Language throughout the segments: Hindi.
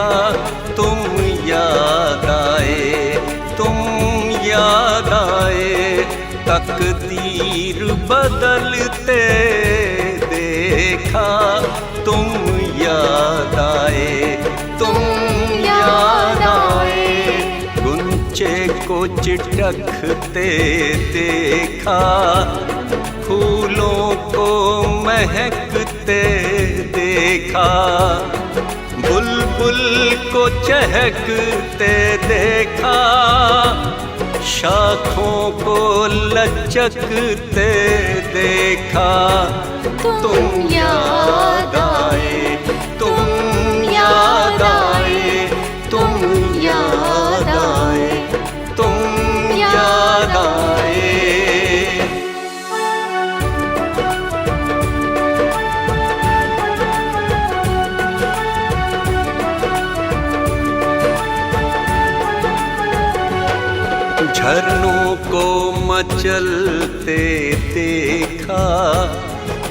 देखा तुम याद आए, तुम याद आए। तकदीर बदलते देखा तुम याद आए, तुम याद आए। गुंचे को चिटकते देखा, फूलों को महकते देखा, बुलबुल को चहकते देखा, शाखों को लचकते देखा। तुम याद आए, तुम याद आए, तुम याद आए, तुम याद आए। झरनों को मचलते देखा,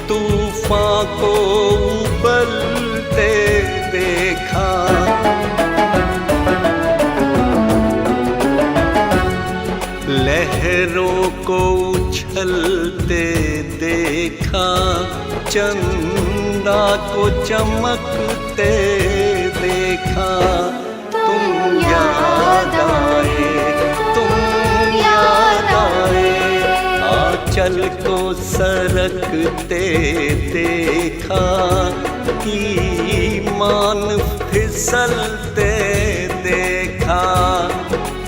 तूफान को उबलते देखा, लहरों को उछलते देखा, चंदा को चमकते देखा। तुम याद आए, तुम याद आए। आंचल को सरकते देखा, ईमान फिसलते देखा,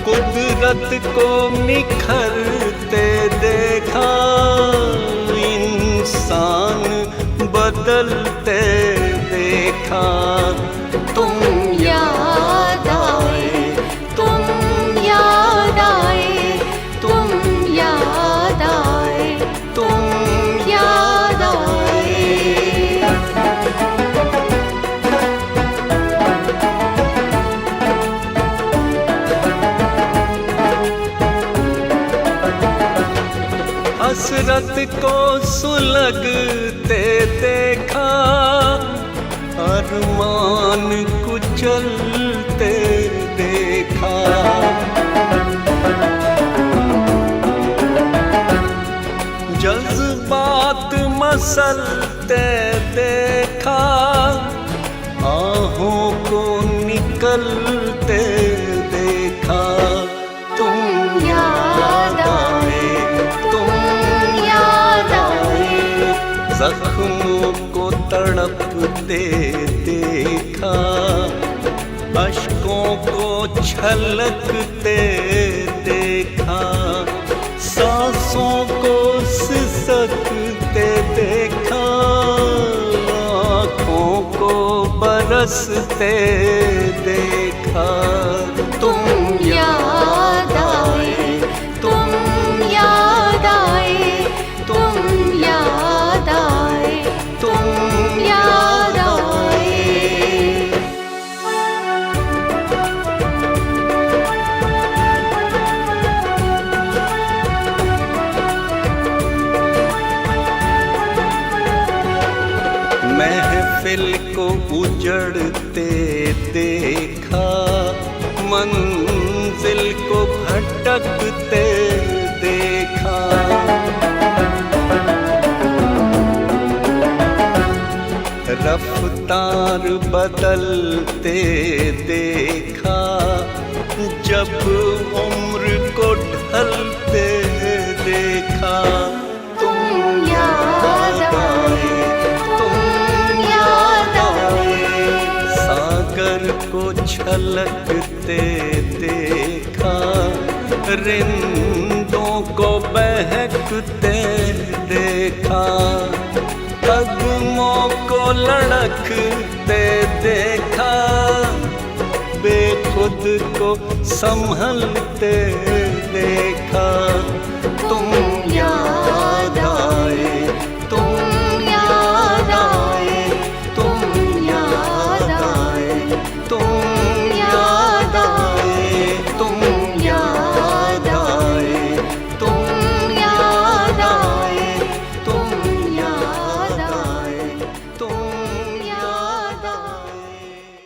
कुदरत को निखरते देखा, इंसान बदलते देखा। तुम याद आए, तुम याद आए, तुम याद आए, तुम याद आए। हसरत को सुलगते देखा, अरमान कुचलते देखा, जज्बात मसलते देखा, आहों को निकलते देखा। तुम याद आए, तुम याद आए। जख्मों को तड़पते देखा, अश्कों को छलकते देखा, सांसों को सिसकते देखा, आँखों को बरसते देखा। तुम याद आए, तुम याद आए, तुम याद आए, तुम याद आए। महफिल को उजड़ते देखा, मंजिल को भटकते देखा, रफ्तार बदलते देखा, जब उम्र को ढलते देखा। तुम याद आए, तुम याद आए। सागर को छलकते देखा, रिंदों को बहकते देखा, कदमों को लड़खते देखा, बेखुद को संभलते देखा।